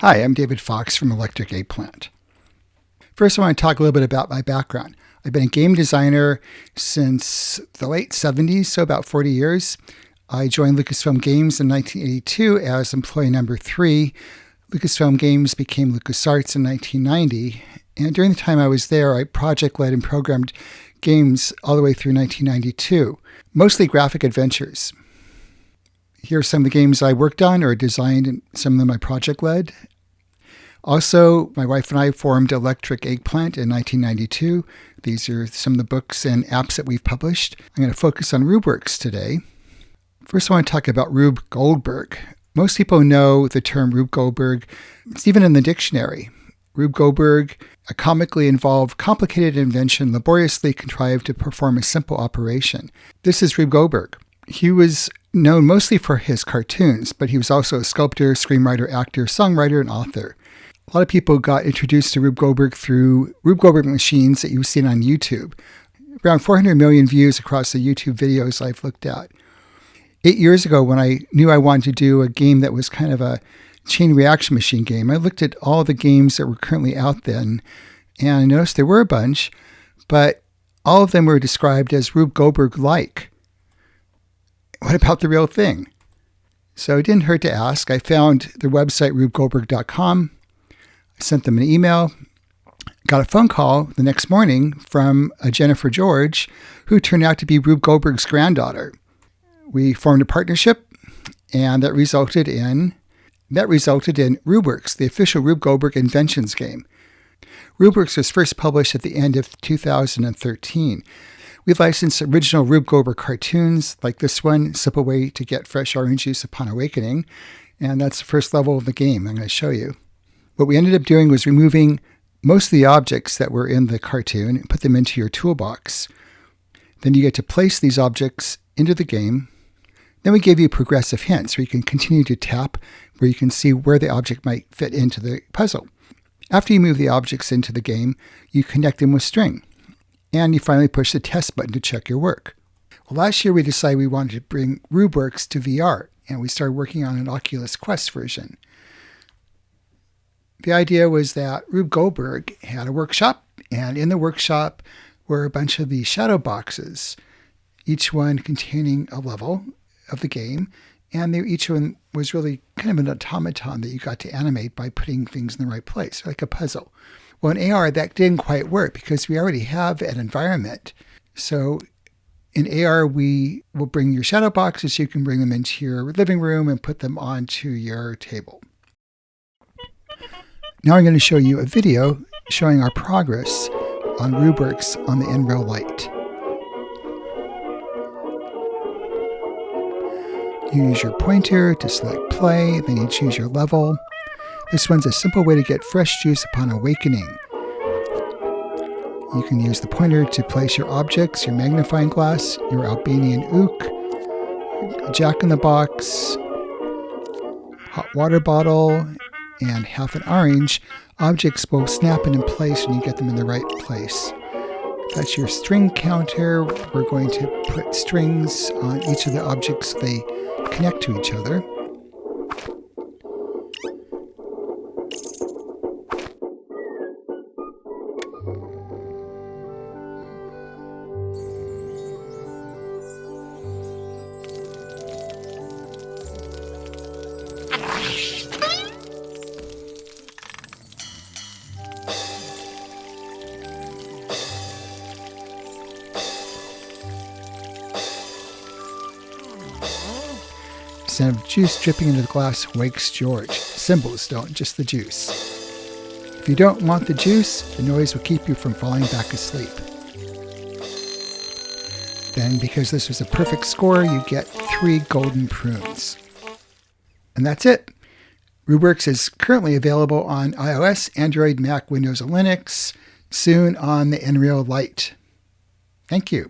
Hi, I'm David Fox from Electric Eggplant. First, I want to talk a little bit about my background. I've been a game designer since the late 70s, so about 40 years. I joined Lucasfilm Games in 1982 as employee number 3. Lucasfilm Games became LucasArts in 1990, and during the time I was there, I project-led and programmed games all the way through 1992, mostly graphic adventures. Here are some of the games I worked on or designed, and some of them I project-led. Also, my wife and I formed Electric Eggplant in 1992. These are some of the books and apps that we've published. I'm going to focus on Rube Works today. First, I want to talk about Rube Goldberg. Most people know the term Rube Goldberg. It's even in the dictionary. Rube Goldberg, a comically involved, complicated invention laboriously contrived to perform a simple operation. This is Rube Goldberg. He was known mostly for his cartoons, but he was also a sculptor, screenwriter, actor, songwriter, and author. A lot of people got introduced to Rube Goldberg through Rube Goldberg machines that you've seen on YouTube. Around 400 million views across the YouTube videos I've looked at. 8 years ago, when I knew I wanted to do a game that was kind of a chain reaction machine game, I looked at all the games that were currently out then, and I noticed there were a bunch, but all of them were described as Rube Goldberg-like. What about the real thing? So it didn't hurt to ask. I found their website, rubegoldberg.com. I sent them an email, got a phone call the next morning from a Jennifer George, who turned out to be Rube Goldberg's granddaughter. We formed a partnership, and that resulted in Rube Works, the official Rube Goldberg Invention Game. Rube Works was first published at the end of 2013. We licensed original Rube Goldberg cartoons like this one, Simple Way to Get Fresh Orange Juice Upon Awakening, and that's the first level of the game I'm going to show you. What we ended up doing was removing most of the objects that were in the cartoon and put them into your toolbox. Then you get to place these objects into the game. Then we gave you progressive hints where you can continue to tap, where you can see where the object might fit into the puzzle. After you move the objects into the game, you connect them with string. And you finally push the test button to check your work. Well, last year we decided we wanted to bring Rube Works to VR, and we started working on an Oculus Quest version. The idea was that Rube Goldberg had a workshop, and in the workshop were a bunch of these shadow boxes, each one containing a level of the game, and each one was really kind of an automaton that you got to animate by putting things in the right place, like a puzzle. Well, in AR, that didn't quite work because we already have an environment. So in AR, we will bring your shadow boxes. You can bring them into your living room and put them onto your table. Now I'm going to show you a video showing our progress on Rube Works on the Nreal Light. You use your pointer to select play, then you choose your level. This one's a simple way to get fresh juice upon awakening. You can use the pointer to place your objects, your magnifying glass, your Albanian ook, a jack-in-the-box, hot water bottle, and half an orange. Objects will snap into place when you get them in the right place. That's your string counter. We're going to put strings on each of the objects so they connect to each other. The sound of juice dripping into the glass wakes George. Symbols don't, just the juice. If you don't want the juice, the noise will keep you from falling back asleep. Then, because this was a perfect score, you get 3 golden prunes. And that's it. Rube Works is currently available on iOS, Android, Mac, Windows, and Linux, soon on the Nreal Light. Thank you.